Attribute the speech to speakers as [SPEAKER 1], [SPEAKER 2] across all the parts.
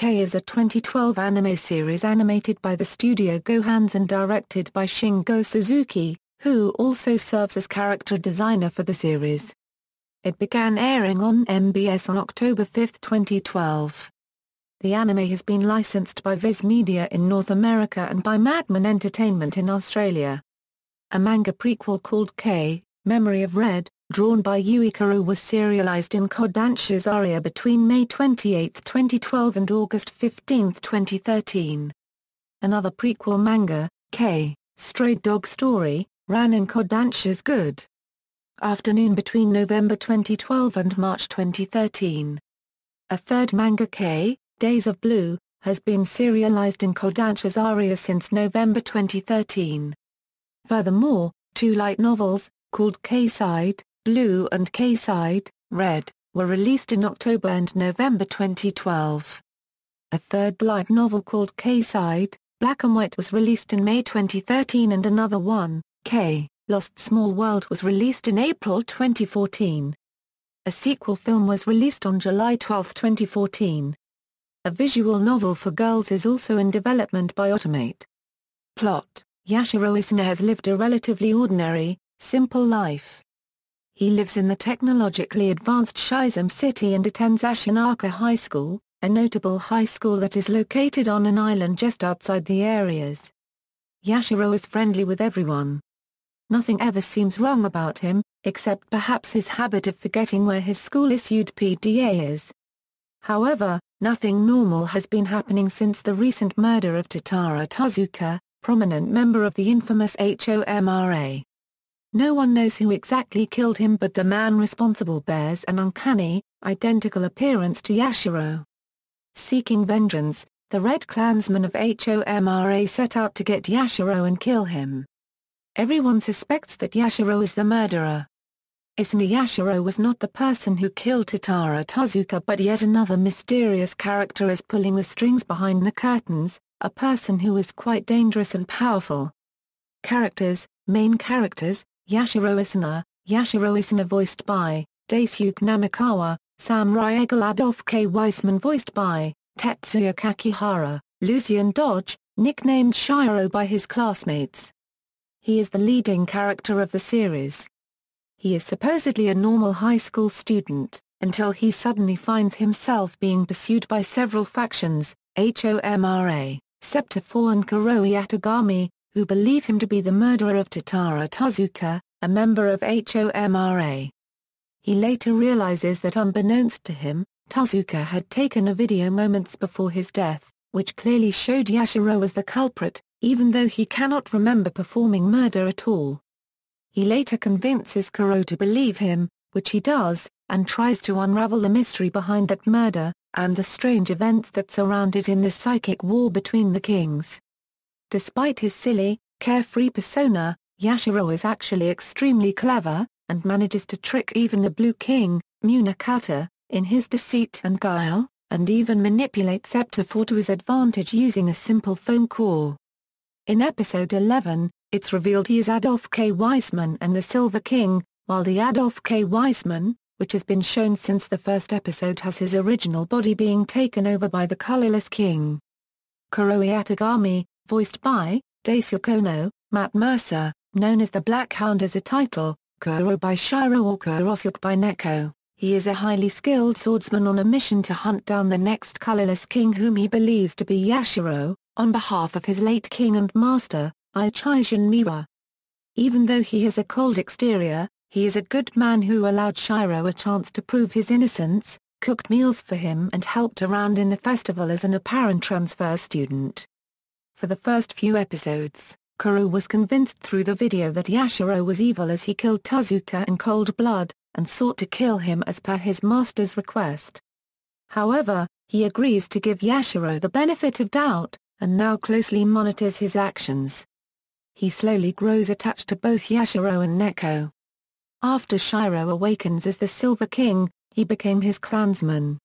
[SPEAKER 1] K is a 2012 anime series animated by the studio Gohans and directed by Shingo Suzuki, who also serves as character designer for the series. It began airing on MBS on October 5, 2012. The anime has been licensed by Viz Media in North America and by Madman Entertainment in Australia. A manga prequel called K, Memory of Red, drawn by Yui Kuroe, was serialized in Kodansha's Aria between May 28, 2012 and August 15, 2013. Another prequel manga, K, Stray Dog Story, ran in Kodansha's Good Afternoon between November 2012 and March 2013. A third manga, K, Days of Blue, has been serialized in Kodansha's Aria since November 2013. Furthermore, two light novels, called K-Side, Blue and K-Side, Red, were released in October and November 2012. A third light novel called K-Side, Black and White, was released in May 2013, and another one, K, Lost Small World, was released in April 2014. A sequel film was released on July 12, 2014. A visual novel for girls is also in development by Automate. Plot: Yashiro Isuna has lived a relatively ordinary, simple life. He lives in the technologically advanced Shizum City and attends Ashinaka High School, a notable high school that is located on an island just outside the areas. Yashiro is friendly with everyone. Nothing ever seems wrong about him, except perhaps his habit of forgetting where his school-issued PDA is. However, nothing normal has been happening since the recent murder of Tatara Totsuka, prominent member of the infamous Homra. No one knows who exactly killed him, but the man responsible bears an uncanny, identical appearance to Yashiro. Seeking vengeance, the Red Klansmen of Homra set out to get Yashiro and kill him. Everyone suspects that Yashiro is the murderer. Isuna Yashiro was not the person who killed Tatara Totsuka, but yet another mysterious character is pulling the strings behind the curtains, a person who is quite dangerous and powerful. Characters: main characters, Yashiro Isuna voiced by Daisuke Namikawa, Samurai Eagle. Adolf K. Weissman voiced by Tetsuya Kakihara, Lucian Dodge, nicknamed Shiro by his classmates. He is the leading character of the series. He is supposedly a normal high school student, until he suddenly finds himself being pursued by several factions, Homra, Scepter 4 and Kuroe Yatagami, who believe him to be the murderer of Tatara Totsuka, a member of Homra. He later realizes that unbeknownst to him, Totsuka had taken a video moments before his death, which clearly showed Yashiro as the culprit, even though he cannot remember performing murder at all. He later convinces Kuroh to believe him, which he does, and tries to unravel the mystery behind that murder, and the strange events that surround it in the psychic war between the kings. Despite his silly, carefree persona, Yashiro is actually extremely clever, and manages to trick even the Blue King, Munakata, in his deceit and guile, and even manipulate Scepter 4 to his advantage using a simple phone call. In episode 11, it's revealed he is Adolf K. Weissman and the Silver King, while the Adolf K. Weissman, which has been shown since the first episode, has his original body being taken over by the Colorless King. Kuroe Yatagami, voiced by Daisuke Ono, Matt Mercer, known as the Black Hound as a title, Kuroh by Shiro or Kurosuke by Neko. He is a highly skilled swordsman on a mission to hunt down the next Colorless King, whom he believes to be Yashiro, on behalf of his late king and master, Ichijin Miwa. Even though he has a cold exterior, he is a good man who allowed Shiro a chance to prove his innocence, cooked meals for him and helped around in the festival as an apparent transfer student. For the first few episodes, Kuroh was convinced through the video that Yashiro was evil as he killed Totsuka in cold blood, and sought to kill him as per his master's request. However, he agrees to give Yashiro the benefit of doubt, and now closely monitors his actions. He slowly grows attached to both Yashiro and Neko. After Shiro awakens as the Silver King, he became his clansman.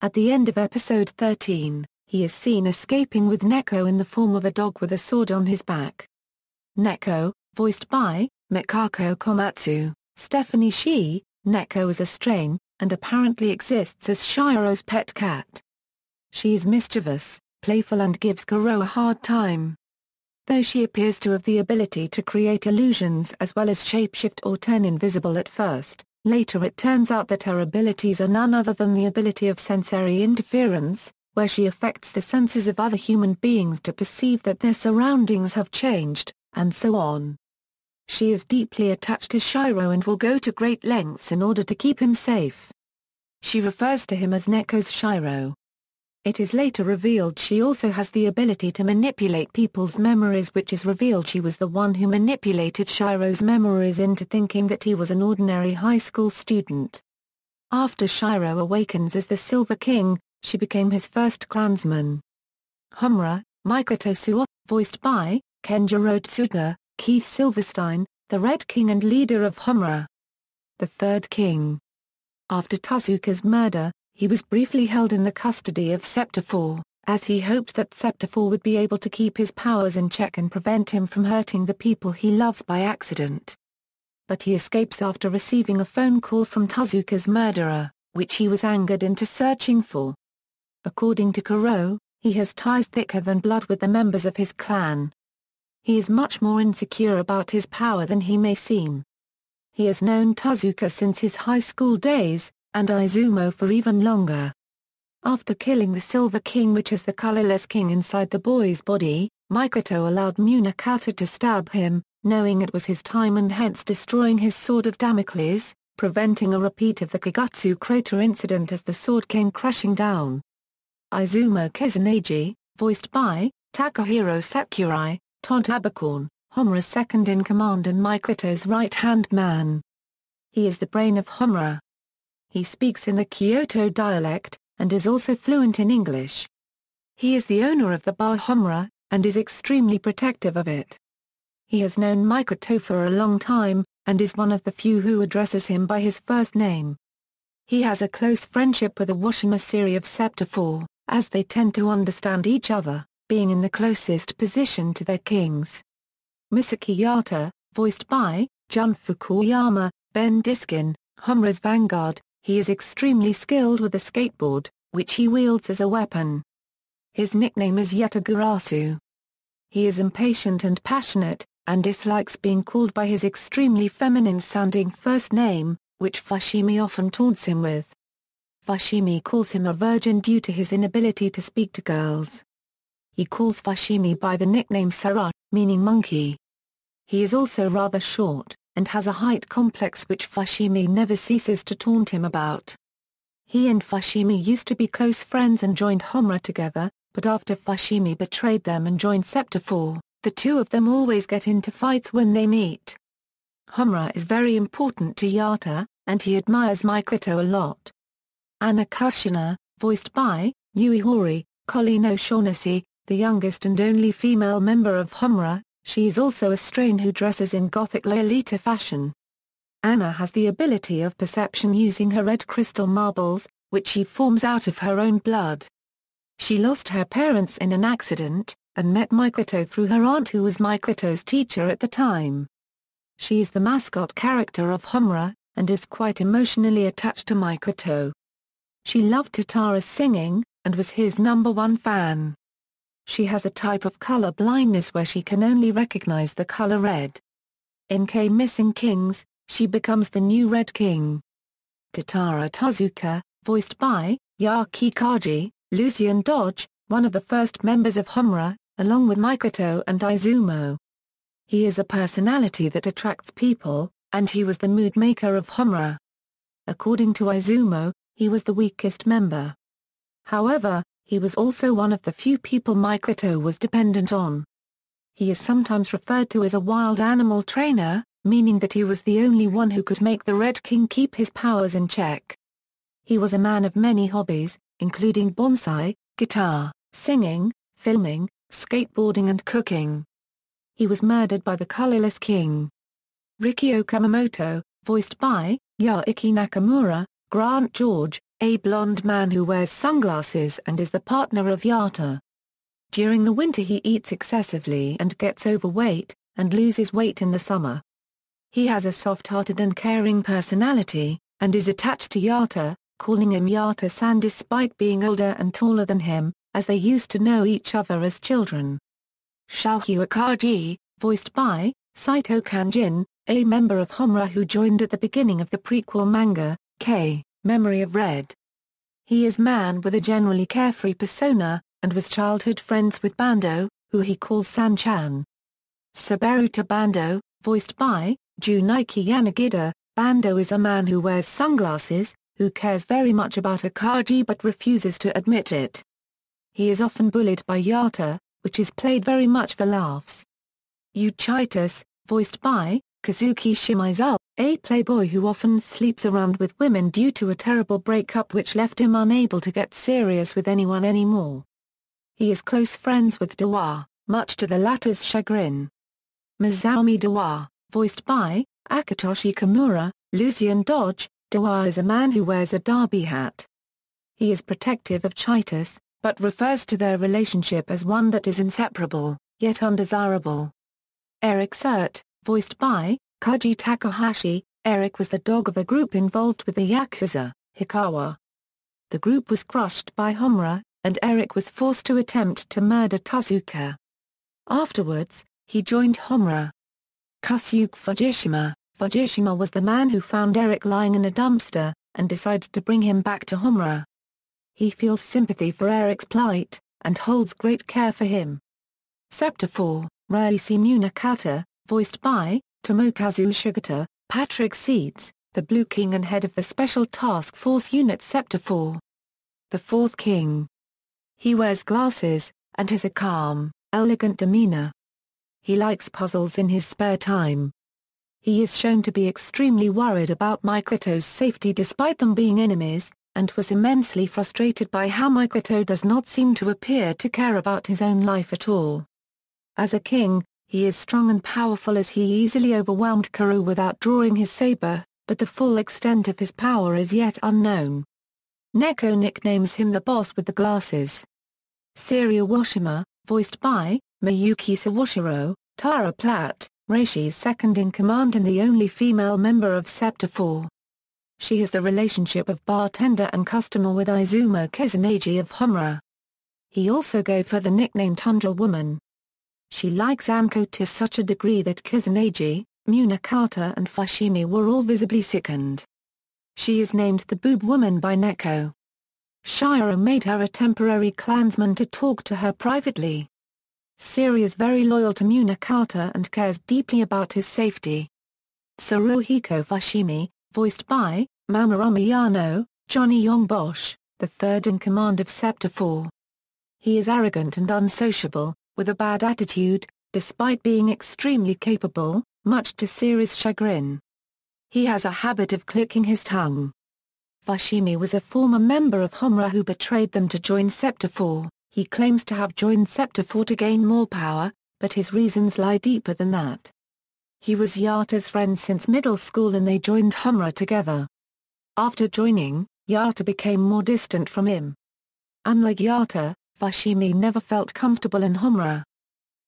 [SPEAKER 1] At the end of episode 13, he is seen escaping with Neko in the form of a dog with a sword on his back. Neko, voiced by Mikako Komatsu, Stephanie Shi, Neko is a strain, and apparently exists as Shiro's pet cat. She is mischievous, playful and gives Kuroh a hard time. Though she appears to have the ability to create illusions as well as shapeshift or turn invisible at first, later it turns out that her abilities are none other than the ability of sensory interference, where she affects the senses of other human beings to perceive that their surroundings have changed, and so on. She is deeply attached to Shiro and will go to great lengths in order to keep him safe. She refers to him as Neko's Shiro. It is later revealed she also has the ability to manipulate people's memories, which is revealed she was the one who manipulated Shiro's memories into thinking that he was an ordinary high school student. After Shiro awakens as the Silver King, she became his first clansman. Homra, Mikoto Suoh, voiced by Kenjiro Tsuga, Keith Silverstein, the Red King and leader of Homra. The Third King. After Totsuka's murder, he was briefly held in the custody of Scepter 4, as he hoped that Scepter 4 would be able to keep his powers in check and prevent him from hurting the people he loves by accident. But he escapes after receiving a phone call from Totsuka's murderer, which he was angered into searching for. According to Kuroh, he has ties thicker than blood with the members of his clan. He is much more insecure about his power than he may seem. He has known Totsuka since his high school days, and Izumo for even longer. After killing the Silver King, which is the Colorless King, inside the boy's body, Mikoto allowed Munakata to stab him, knowing it was his time and hence destroying his sword of Damocles, preventing a repeat of the Kagetsu crater incident as the sword came crashing down. Izumo Kusanagi, voiced by Takahiro Sakurai, Todd Abercorn, Homra's second-in-command and Mikoto's right-hand man. He is the brain of Homra. He speaks in the Kyoto dialect, and is also fluent in English. He is the owner of the bar Homra, and is extremely protective of it. He has known Mikoto for a long time, and is one of the few who addresses him by his first name. He has a close friendship with the Washimasiri of Scepter 4, as they tend to understand each other, being in the closest position to their kings. Misaki Yatta, voiced by Jun Fukuyama, Ben Diskin, Homra's vanguard, he is extremely skilled with a skateboard, which he wields as a weapon. His nickname is Yatagarasu. He is impatient and passionate, and dislikes being called by his extremely feminine-sounding first name, which Fushimi often taunts him with. Fushimi calls him a virgin due to his inability to speak to girls. He calls Fushimi by the nickname Saruh, meaning monkey. He is also rather short, and has a height complex which Fushimi never ceases to taunt him about. He and Fushimi used to be close friends and joined Homra together, but after Fushimi betrayed them and joined Scepter 4, the two of them always get into fights when they meet. Homra is very important to Yatta, and he admires Mikoto a lot. Anna Kushina, voiced by Yui Kuroe, Colleen O'Shaughnessy, the youngest and only female member of Homra, she is also a strain who dresses in Gothic Lolita fashion. Anna has the ability of perception using her red crystal marbles, which she forms out of her own blood. She lost her parents in an accident, and met Mikoto through her aunt who was Mikoto's teacher at the time. She is the mascot character of Homra, and is quite emotionally attached to Mikoto. She loved Tatara's singing, and was his #1 fan. She has a type of color blindness where she can only recognize the color red. In K Missing Kings, she becomes the new Red King. Tatara Totsuka, voiced by Yaki Kaji, Lucian Dodge, one of the first members of Homra, along with Mikoto and Izumo. He is a personality that attracts people, and he was the mood maker of Homra. According to Izumo, he was the weakest member. However, he was also one of the few people Mikoto was dependent on. He is sometimes referred to as a wild animal trainer, meaning that he was the only one who could make the Red King keep his powers in check. He was a man of many hobbies, including bonsai, guitar, singing, filming, skateboarding and cooking. He was murdered by the Colorless King. Rikio Kumamoto, voiced by Yaiki Nakamura, Grant George, a blonde man who wears sunglasses and is the partner of Yatta. During the winter he eats excessively and gets overweight, and loses weight in the summer. He has a soft-hearted and caring personality, and is attached to Yatta, calling him Yatta-san despite being older and taller than him, as they used to know each other as children. Shohei Akagi, voiced by Saito Kanjin, a member of Homra who joined at the beginning of the prequel manga, Memory of Red. He is man with a generally carefree persona, and was childhood friends with Bando, who he calls San-chan. Sabaruta Bando, voiced by Junichi Yanagida, Bando is a man who wears sunglasses, who cares very much about Akagi but refuses to admit it. He is often bullied by Yatta, which is played very much for laughs. Titus, voiced by Kazuki Shimizu, a playboy who often sleeps around with women due to a terrible breakup which left him unable to get serious with anyone anymore. He is close friends with Dawa, much to the latter's chagrin. Masaomi Dawa, voiced by Akitoshi Kimura, Lucian Dodge, Dawa is a man who wears a derby hat. He is protective of Titus, but refers to their relationship as one that is inseparable, yet undesirable. Eric Surt, voiced by Koji Takahashi, Eric was the dog of a group involved with the Yakuza, Hikawa. The group was crushed by Homra, and Eric was forced to attempt to murder Totsuka. Afterwards, he joined Homra. Kosuke Fujishima was the man who found Eric lying in a dumpster, and decided to bring him back to Homra. He feels sympathy for Eric's plight, and holds great care for him. Scepter 4, Reisi Munakata, voiced by Tomokazu Shigeta, Patrick Seeds, the Blue King and head of the Special Task Force Unit Scepter 4. The Fourth King. He wears glasses, and has a calm, elegant demeanor. He likes puzzles in his spare time. He is shown to be extremely worried about Mikoto's safety despite them being enemies, and was immensely frustrated by how Mikoto does not seem to appear to care about his own life at all. As a king, he is strong and powerful as he easily overwhelmed Kuroh without drawing his saber, but the full extent of his power is yet unknown. Neko nicknames him the boss with the glasses. Saria Washima, voiced by Miyuki Sawashiro, Tara Platt, Reishi's second-in-command and the only female member of Scepter 4. She has the relationship of bartender and customer with Izumo Kusanagi of Homra. He also gave her the nickname Tundra Woman. She likes Anko to such a degree that Kusanagi, Munakata and Fushimi were all visibly sickened. She is named the Boob Woman by Neko. Shiro made her a temporary clansman to talk to her privately. Siri is very loyal to Munakata and cares deeply about his safety. Saruhiko Fushimi, voiced by Mamoru Miyano, Johnny Yong Bosch, the third-in-command of Scepter 4. He is arrogant and unsociable, with a bad attitude, despite being extremely capable, much to Siri's chagrin. He has a habit of clicking his tongue. Fushimi was a former member of Homra who betrayed them to join Scepter 4. He claims to have joined Scepter 4 to gain more power, but his reasons lie deeper than that. He was Yatta's friend since middle school and they joined Homra together. After joining, Yatta became more distant from him. Unlike Yatta, Fushimi never felt comfortable in Homra.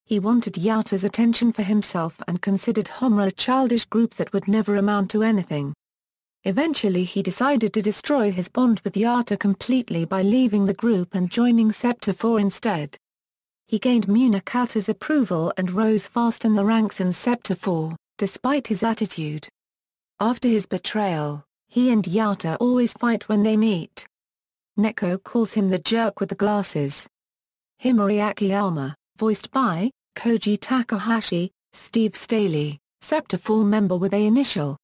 [SPEAKER 1] He wanted Yatta's attention for himself and considered Homra a childish group that would never amount to anything. Eventually he decided to destroy his bond with Yatta completely by leaving the group and joining Scepter 4 instead. He gained Munakata's approval and rose fast in the ranks in Scepter 4, despite his attitude. After his betrayal, he and Yatta always fight when they meet. Neko calls him the jerk with the glasses. Himori Akiyama, voiced by Koji Takahashi, Steve Staley, Scepter 4 member with A initial.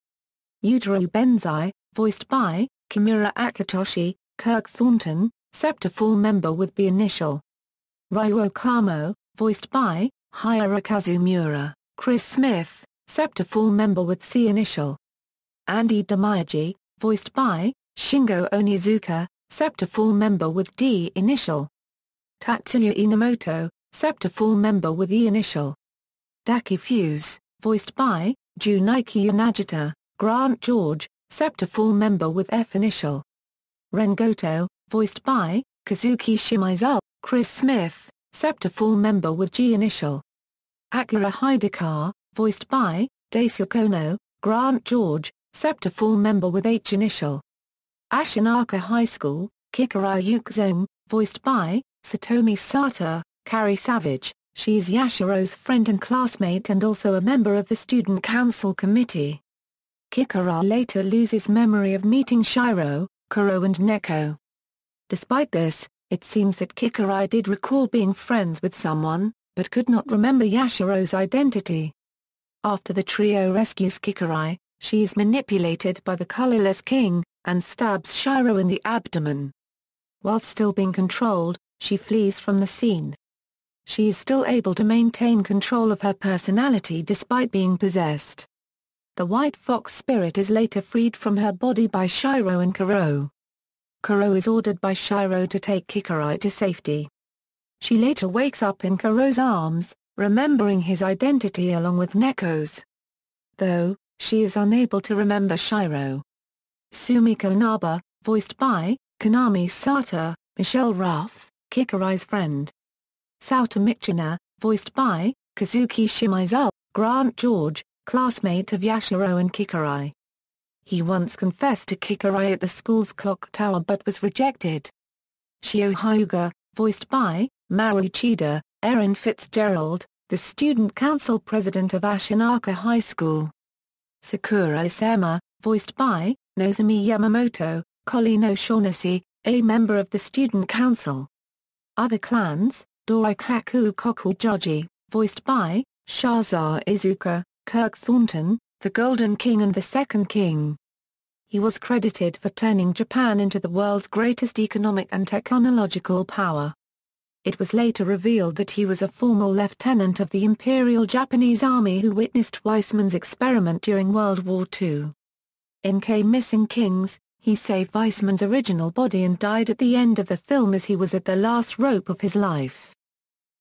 [SPEAKER 1] Yujiro Benzai, voiced by Kimura Akitoshi, Kirk Thornton, Scepter 4 member with B initial. Ryo Kamo, voiced by Hirokazu Miura, Chris Smith, Scepter 4 member with C initial. Andy Damayaji, voiced by Shingo Onizuka, Scepter 4 member with D initial. Tatsuya Inamoto, Scepter 4 member with E initial. Daki Fuse, voiced by Junichi Yanagita, Grant George, Scepter 4 member with F initial. Ren Goto, voiced by Kazuki Shimizu, Chris Smith, Scepter 4 member with G initial. Akira Hideka, voiced by Daisuke Ono, Grant George, Scepter 4 member with H initial. Ashinaka High School, Kikurai Yukizome, voiced by Satomi Sata, Carrie Savage. She is Yashiro's friend and classmate and also a member of the student council committee. Kikurai later loses memory of meeting Shiro, Kuroh and Neko. Despite this, it seems that Kikurai did recall being friends with someone, but could not remember Yashiro's identity. After the trio rescues Kikurai, she is manipulated by the Colorless King, and stabs Shiro in the abdomen. While still being controlled, she flees from the scene. She is still able to maintain control of her personality despite being possessed. The White Fox spirit is later freed from her body by Shiro and Kuroh. Kuroh is ordered by Shiro to take Kikurai to safety. She later wakes up in Kuroh's arms, remembering his identity along with Neko's. Though, she is unable to remember Shiro. Sumiko Naba, voiced by Konami Sata, Michelle Ruff, Kikurai's friend. Sauta Michina, voiced by Kazuki Shimizu, Grant George, classmate of Yashiro and Kikurai. He once confessed to Kikurai at the school's clock tower but was rejected. Shio Hyuga, voiced by Maru Chida, Erin Fitzgerald, the student council president of Ashinaka High School. Sakura Isema, voiced by Nozomi Yamamoto, Collino Shaughnessy, a member of the student council. Other clans: Kaku Joji, voiced by Shazar Izuka, Kirk Thornton, the Golden King and the Second King. He was credited for turning Japan into the world's greatest economic and technological power. It was later revealed that he was a former lieutenant of the Imperial Japanese Army who witnessed Weissman's experiment during World War II. In Missing Kings, he saved Weissman's original body and died at the end of the film as he was at the last rope of his life.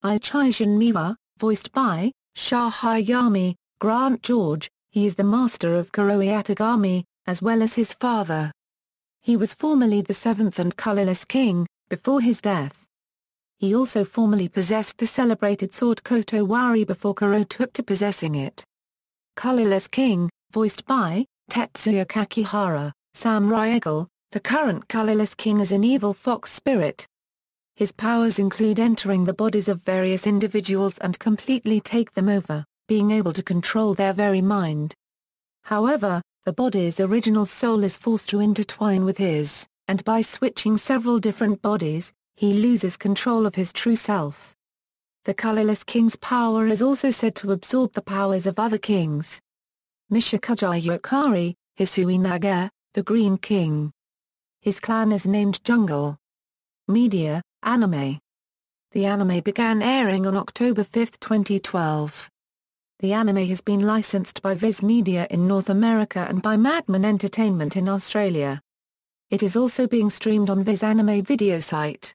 [SPEAKER 1] Ichijin Miwa, voiced by Shah Hayami, Grant George, he is the master of Kuroe Atagami, as well as his father. He was formerly the seventh and colorless king, before his death. He also formerly possessed the celebrated sword Koto Wari before Kuroh took to possessing it. Colorless King, voiced by Tetsuya Kakihara, Samurai Eagle, the current Colorless King is an evil fox spirit. His powers include entering the bodies of various individuals and completely take them over, being able to control their very mind. However, the body's original soul is forced to intertwine with his, and by switching several different bodies, he loses control of his true self. The Colorless King's power is also said to absorb the powers of other kings. Mishikuji Yokari, Hisui Naga, the Green King. His clan is named Jungle. Media, anime. The anime began airing on October 5, 2012. The anime has been licensed by Viz Media in North America and by Madman Entertainment in Australia. It is also being streamed on Viz Anime video site.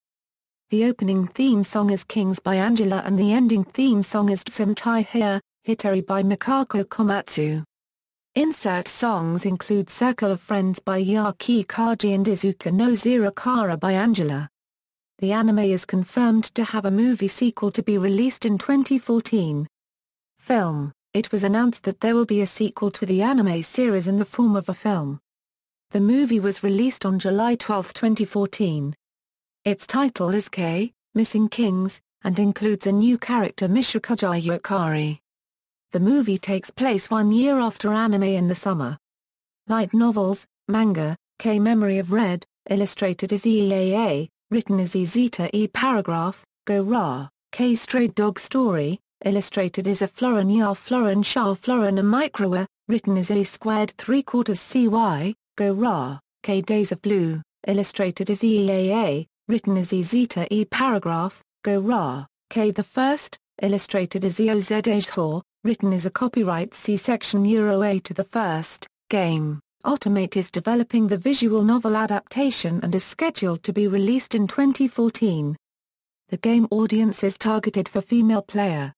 [SPEAKER 1] The opening theme song is Kings by Angela and the ending theme song is Tsentai Hia, Hitari by Mikako Komatsu. Insert songs include Circle of Friends by Yaki Kaji and Izuka no Zirakara by Angela. The anime is confirmed to have a movie sequel to be released in 2014. Film: it was announced that there will be a sequel to the anime series in the form of a film. The movie was released on July 12, 2014. Its title is Missing Kings, and includes a new character Mishikuji Yokari. The movie takes place 1 year after anime in the summer. Light novels, manga, Memory of Red, illustrated as EEAA, written as Zeta E Paragraph, Go Ra, Stray Dog Story, illustrated as a Florin Ya Florin Shah Florin a Microa, written as A squared 3/4 CY, Go Ra, Days of Blue, illustrated as EEAA, written as Zeta E Paragraph, Go Ra, the First, illustrated as EOZ written as a copyright C-section Euro A to the First, game. Automate is developing the visual novel adaptation and is scheduled to be released in 2014. The game audience is targeted for female player.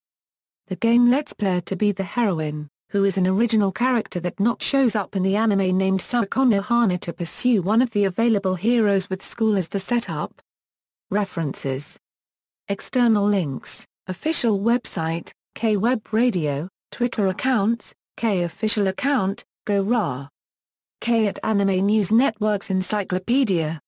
[SPEAKER 1] The game lets player to be the heroine, who is an original character that not shows up in the anime named Sakono Hana to pursue one of the available heroes with school as the setup. References. External links, official website, Web Radio, Twitter accounts, Official account, Go Ra. K at Anime News Network's Encyclopedia.